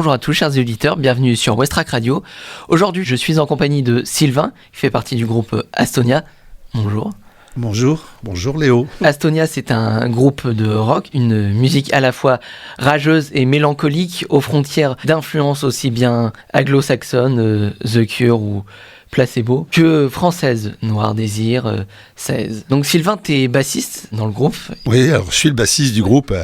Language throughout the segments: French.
Bonjour à tous chers auditeurs, bienvenue sur Westrack Radio. Aujourd'hui je suis en compagnie de Sylvain, qui fait partie du groupe Astonia. Bonjour. Bonjour Léo. Astonia, c'est un groupe de rock, une musique à la fois rageuse et mélancolique, aux frontières d'influences aussi bien anglo-saxonnes, The Cure ou Placebo, que française, Noir Désir, 16. Donc Sylvain, t'es bassiste dans le groupe. Oui, alors je suis le bassiste du groupe.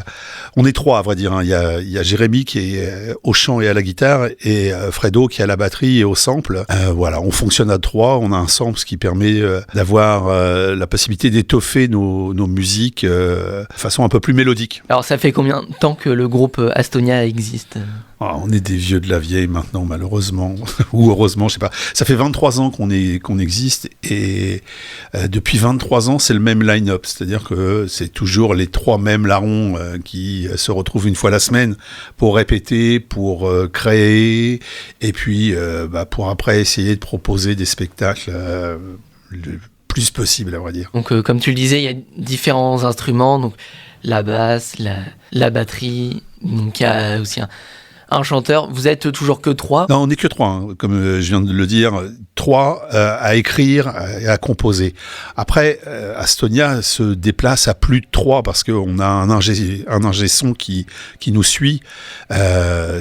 On est trois à vrai dire. Il y a Jérémy qui est au chant et à la guitare et Fredo qui est à la batterie et au sample. Voilà, on fonctionne à trois. On a un sample, ce qui permet d'avoir la possibilité d'étoffer nos musiques de façon un peu plus mélodique. Alors ça fait combien de temps que le groupe Astonia existe ? On est des vieux de la vieille maintenant, malheureusement, ou heureusement, je sais pas. Ça fait 23 ans qu'on existe et depuis 23 ans, c'est le même line-up. C'est-à-dire que c'est toujours les trois mêmes larrons qui se retrouvent une fois la semaine pour répéter, pour créer et puis pour après essayer de proposer des spectacles le plus possible, à vrai dire. Donc comme tu le disais, il y a différents instruments, donc la basse, la batterie, donc il y a aussi un chanteur. Vous êtes toujours que trois ? Non, on n'est que trois, hein, comme je viens de le dire. Trois à écrire et à composer. Après, Astonia se déplace à plus de trois parce qu'on a un ingé son qui nous suit.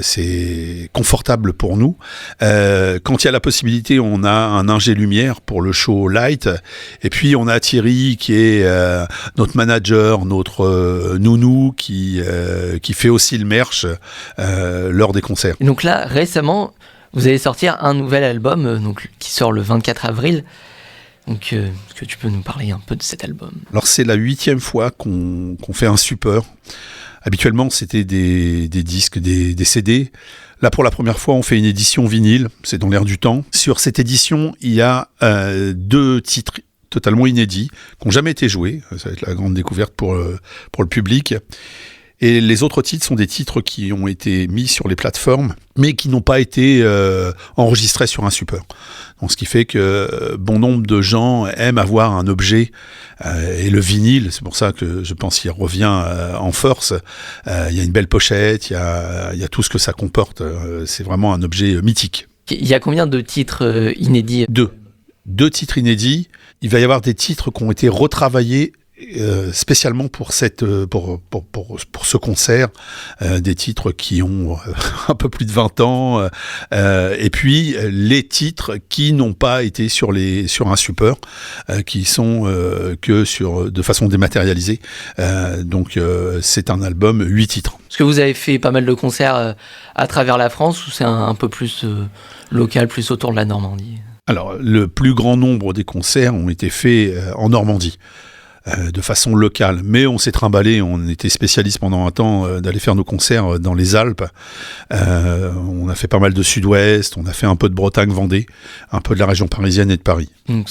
C'est confortable pour nous. Quand il y a la possibilité, on a un ingé lumière pour le show light. Et puis, on a Thierry qui est notre manager, notre nounou qui fait aussi le merch lors des concerts. Et donc là, récemment, vous allez sortir un nouvel album qui sort le 24 avril. Donc, est-ce que tu peux nous parler un peu de cet album ? Alors, c'est la 8e fois qu'on fait un support. Habituellement, c'était des disques, des CD. Là, pour la première fois, on fait une édition vinyle. C'est dans l'air du temps. Sur cette édition, il y a 2 titres totalement inédits, qui n'ont jamais été joués. Ça va être la grande découverte pour le public. Et les autres titres sont des titres qui ont été mis sur les plateformes, mais qui n'ont pas été enregistrés sur un support. Donc, ce qui fait que bon nombre de gens aiment avoir un objet, et le vinyle, c'est pour ça que je pense qu'il revient en force. Il y a une belle pochette, il y a tout ce que ça comporte. C'est vraiment un objet mythique. Il y a combien de titres inédits ? 2 titres inédits. Il va y avoir des titres qui ont été retravaillés spécialement pour ce concert, des titres qui ont un peu plus de 20 ans, et puis les titres qui n'ont pas été sur un support, qui sont que de façon dématérialisée. Donc c'est un album 8 titres. Est-ce que vous avez fait pas mal de concerts à travers la France ou c'est un peu plus local, plus autour de la Normandie ? Alors le plus grand nombre des concerts ont été faits en Normandie. De façon locale, mais on s'est trimballé, on était spécialiste pendant un temps d'aller faire nos concerts dans les Alpes. On a fait pas mal de Sud-Ouest, on a fait un peu de Bretagne-Vendée, un peu de la région parisienne et de Paris. Donc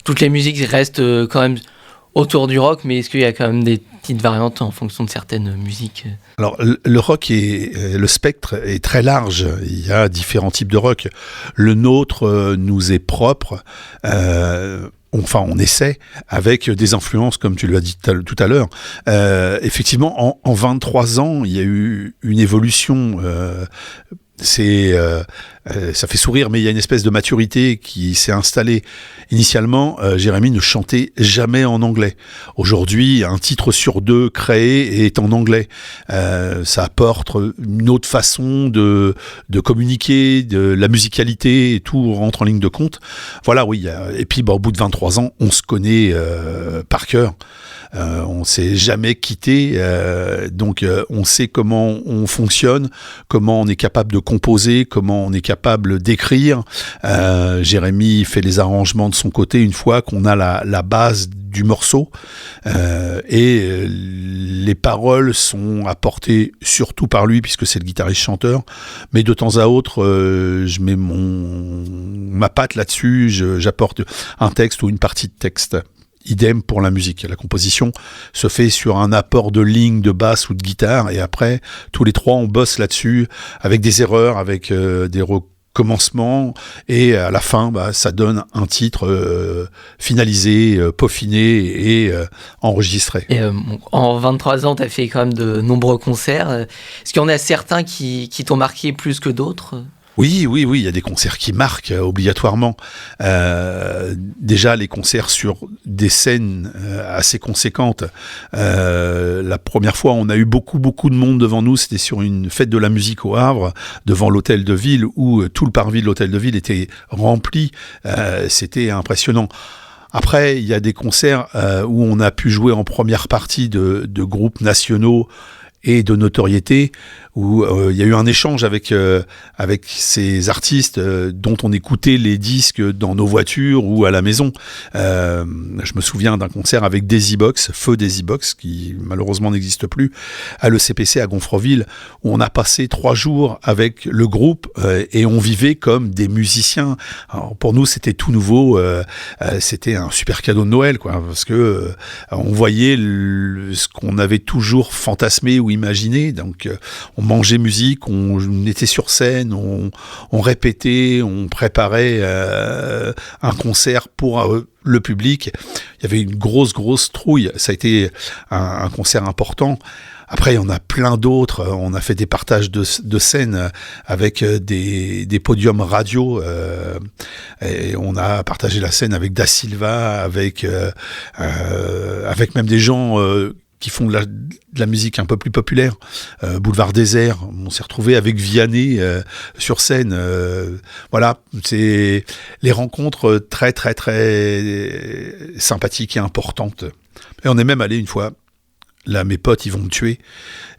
toutes les musiques restent quand même autour du rock, mais est-ce qu'il y a quand même des petites variantes en fonction de certaines musiques ? Alors le rock le spectre est très large, il y a différents types de rock. Le nôtre nous est propre. On essaie avec des influences, comme tu l'as dit tout à l'heure. Effectivement, en 23 ans, il y a eu une évolution. Ça fait sourire, mais il y a une espèce de maturité qui s'est installée. Initialement, Jérémy ne chantait jamais en anglais. Aujourd'hui, un titre sur 2 créé est en anglais. Ça apporte une autre façon de communiquer, de la musicalité, et tout rentre en ligne de compte. Voilà, oui. Et puis, au bout de 23 ans, on se connaît par cœur. On s'est jamais quitté, donc on sait comment on fonctionne, comment on est capable de composer, comment on est capable d'écrire. Jérémy fait les arrangements de son côté une fois qu'on a la base du morceau, et les paroles sont apportées surtout par lui puisque c'est le guitariste-chanteur, mais de temps à autre je mets ma patte là-dessus, j'apporte un texte ou une partie de texte. Idem pour la musique. La composition se fait sur un apport de ligne de basse ou de guitare, et après, tous les trois, on bosse là-dessus, avec des erreurs, avec des commencement, et à la fin, ça donne un titre finalisé, peaufiné et enregistré. Et en 23 ans, tu as fait quand même de nombreux concerts. Est-ce qu'il y en a certains qui t'ont marqué plus que d'autres ? Oui, il y a des concerts qui marquent obligatoirement. Déjà, les concerts sur des scènes assez conséquentes. La première fois, on a eu beaucoup de monde devant nous. C'était sur une fête de la musique au Havre, devant l'hôtel de ville, où tout le parvis de l'hôtel de ville était rempli. C'était impressionnant. Après, il y a des concerts où on a pu jouer en première partie de groupes nationaux et de notoriété, où il y a eu un échange avec ces artistes dont on écoutait les disques dans nos voitures ou à la maison. Je me souviens d'un concert avec Daisybox, Feu Daisybox, qui malheureusement n'existe plus, à l'ECPC à Gonfreville, où on a passé 3 jours avec le groupe et on vivait comme des musiciens. Alors, pour nous, c'était tout nouveau. C'était un super cadeau de Noël, quoi, parce que on voyait ce qu'on avait toujours fantasmé ou imaginé. Donc, on mangeait musique, on était sur scène, on répétait, on préparait un concert pour le public. Il y avait une grosse trouille. Ça a été un concert important. Après, il y en a plein d'autres. On a fait des partages de scènes avec des podiums radio. Et on a partagé la scène avec Da Silva, avec même des gens qui font de la musique un peu plus populaire. Boulevard Désert, on s'est retrouvé avec Vianney sur scène. Voilà, c'est les rencontres très sympathiques et importantes. Et on est même allé une fois, là mes potes ils vont me tuer,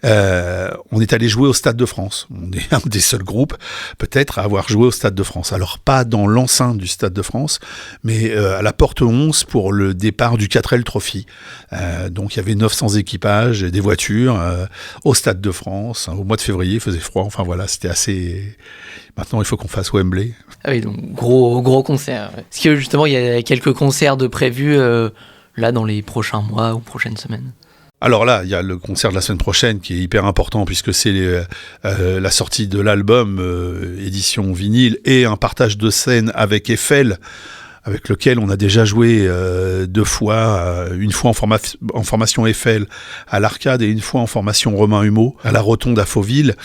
on est allé jouer au Stade de France. On est un des seuls groupes peut-être à avoir joué au Stade de France. Alors pas dans l'enceinte du Stade de France, mais à la porte 11 pour le départ du 4L Trophy. Donc il y avait 900 équipages et des voitures au Stade de France. Au mois de février, il faisait froid. Enfin voilà, c'était assez... Maintenant il faut qu'on fasse Wembley. Ah oui, donc gros concert. Est-ce que justement il y a quelques concerts de prévus là dans les prochains mois ou prochaines semaines ? Alors là, il y a le concert de la semaine prochaine qui est hyper important puisque c'est la sortie de l'album édition vinyle et un partage de scène avec Eiffel, avec lequel on a déjà joué 2 fois, une fois en formation Eiffel à l'Arcade et une fois en formation Romain Humeau à la Rotonde à Fauville.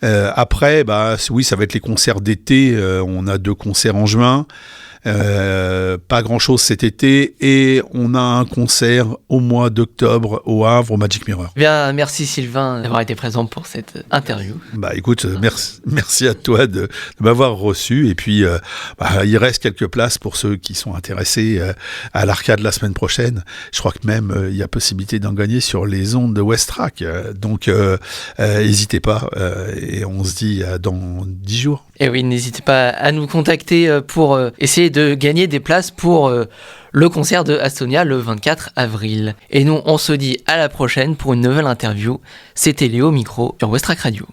Après, oui, ça va être les concerts d'été. On a 2 concerts en juin. Pas grand chose cet été et on a un concert au mois d'octobre au Havre au Magic Mirror. Bien, merci Sylvain d'avoir été présent pour cette interview. Écoute, merci à toi de m'avoir reçu et puis il reste quelques places pour ceux qui sont intéressés à l'Arcade la semaine prochaine. Je crois que même il y a possibilité d'en gagner sur les ondes de Westrack, donc n'hésitez pas et on se dit dans 10 jours. Et oui, n'hésitez pas à nous contacter pour essayer de gagner des places pour le concert de Astonia le 24 avril. Et nous, on se dit à la prochaine pour une nouvelle interview. C'était Léo Micro sur Westrack Radio.